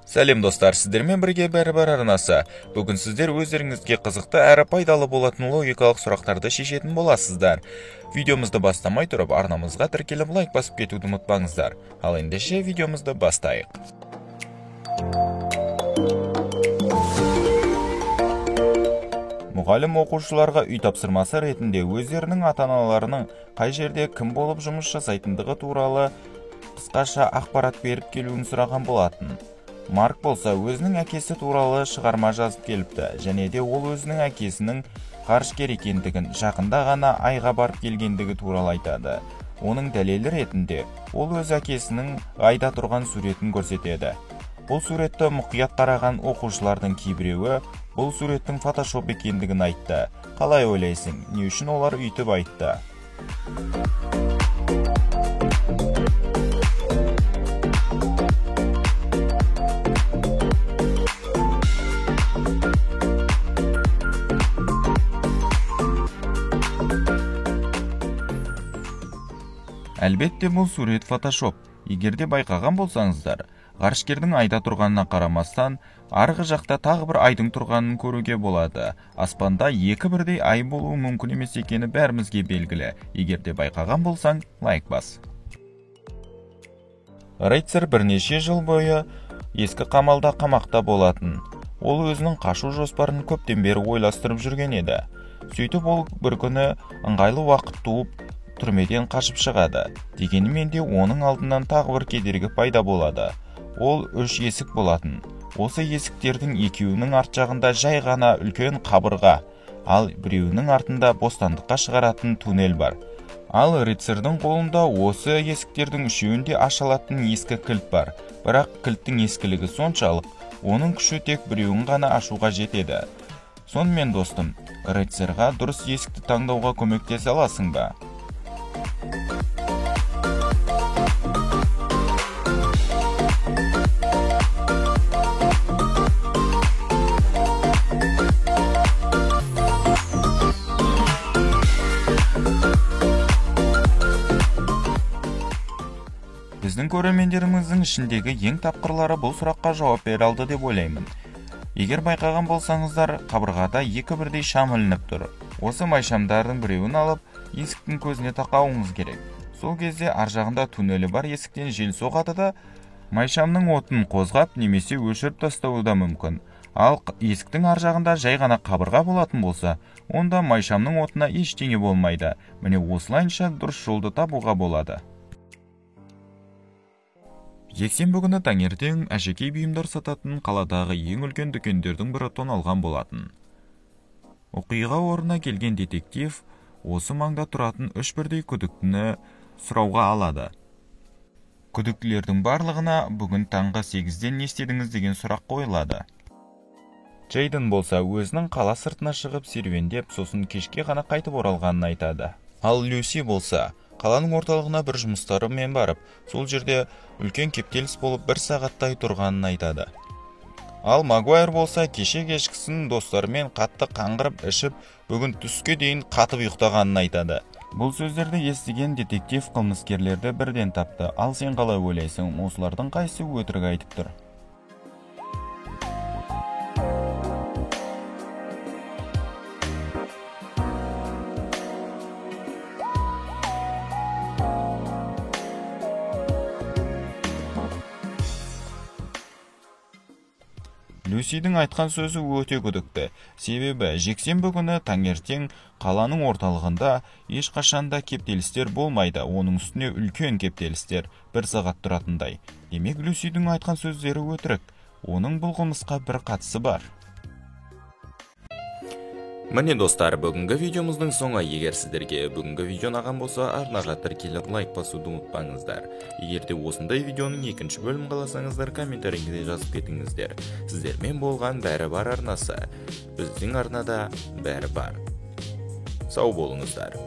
Сәлем достар, сіздермен бірге бәрі-бар арнасы. Бүгін сіздер өздеріңізге қызықты әрі пайдалы болатын логикалық сұрақтарды шешетін боласыздар. Видеомызды бастамай тұрып, арнамызға тіркеліп лайк басып кетуді ұмытпаңыздар. Ал ендеше видеомызды бастайық. Мұғалім оқушыларға үй тапсырмасы ретінде өздерінің ата-аналарының қай жерде кім болып жұмыс жасайтындығы туралы қысқаша ақпарат беріп келуін сұраған болатын. Марк болса өзінің әкесі туралы шығарма жазып келіпті, және де ол өзінің әкесінің ғарышкер екендігін, жақында ғана айға барып келгендігі туралы айтады. Оның дәлелі ретінде ол өз әкесінің айда тұрған суретін көрсетеді. Бұл суретті мұқият қараған оқушылардың кейбіреуі бұл суреттің фотошоп екендігін айтты. Қалай ойлайсың, не үшін олар үйтіп айтты? Әлбетте бұл сурет фотошоп. Егерде байқаған болсаңыздар, ғарышкердің айда тұрғанына қарамастан, арғы жақта тағы бір айдың тұрғанын көруге болады. Аспанда екі бірдей ай болуы мүмкін емес екені бәрімізге белгілі. Егерде байқаған болсаң, лайк бас. Рейтсер бірнеше жыл бойы ескі қамалда қамақта болатын. Ол өзінің қашу жоспарын көптен бері ойластырып жүрген еді. Сөйтіп ол бір күні ыңғайлы уақыт туып, түрмеден қашып шығады. Дегенмен де оның алдынан тағы бір кедергі пайда болады. Ол 3 есік болатын. Осы есіктердің екеуінің арт жағында жай ғана үлкен қабырға, ал біреуінің артында бостандыққа шығаратын туннель бар. Ал рыцарьдың қолында осы есіктердің үшеуінде аша алатын ескі кілт бар. Бірақ кілттің ескілігі соншалық, оның күші тек біреуін ғана ашуға жетеді. Сонымен достым, рыцарьға дұрыс есікті таңдауға көмектесе аласың ба? Біздің көрермендеріміздің ішіндегі ең тапқырлары бұл сұраққа жауап бере алды деп ойлаймын. Егер байқаған болсаңыздар, қабырғада екі бірдей шам ілініп тұр. Осы майшамдардың біреуін алып, есіктің көзіне тақауыңыз керек. Сол кезде ар жағында туннелі бар есіктен жел соғады да, майшамның отын қозғап немесе өшіріп тастауы да мүмкін. Ал есіктің ар жағында жай ғана қабырға болатын болса, онда майшамның отына ештеңе болмайды. Міне осылайша дұрыс жолды табуға болады. Жексенбі күні таңертең әшекей бұйымдар сататын қаладағы ең үлкен дүкендердің бірі тоналған болатын. Оқиға орнына келген детектив осы маңда тұратын 3 бірдей күдіктіні сұрауға алады. Күдіктілердің барлығына бүгін таңғы 8-ден не істедіңіз деген сұрақ қойылады. Джейден болса өзінің қала сыртына шығып серуендеп, сосын кешке ғана қайтып оралғанын айтады. Ал Люси болса қаланың орталығына бір жұмыстарымен барып, сол жерде үлкен кептеліс болып 1 сағаттай тұрғанын айтады. Ал Магуайр болса кеше кешкісін достарымен қатты қаңғырып ішіп, бүгін түске дейін қатып ұйықтағанын айтады. Бұл сөздерді естіген детектив қылмыскерлерді бірден тапты. Ал сен қалай ойлайсың, осылардың қайсысы өтірік айтып тұр? Люсидің айтқан сөзі өте күдікті. Себебі жексенбі күні таңертең қаланың орталығында ешқашанда кептелістер болмайды. Оның үстіне үлкен кептелістер 1 сағат тұратындай. Демек Люсидің айтқан сөздері өтірік. Оның бұл қылмысқа бір қатысы бар. Міне достар, бүгінгі видеомыздың соңы. Егер сіздерге бүгінгі видео ұнаған болса, арнаға тіркеліп лайк басуды ұмытпаңыздар. Егер де осындай видеоның екінші бөлімін қаласаңыздар, комментарийге жазып кетіңіздер. Сіздермен болған бәрі бар арнасы. Біздің арнада бәрі бар. Сау болыңыздар.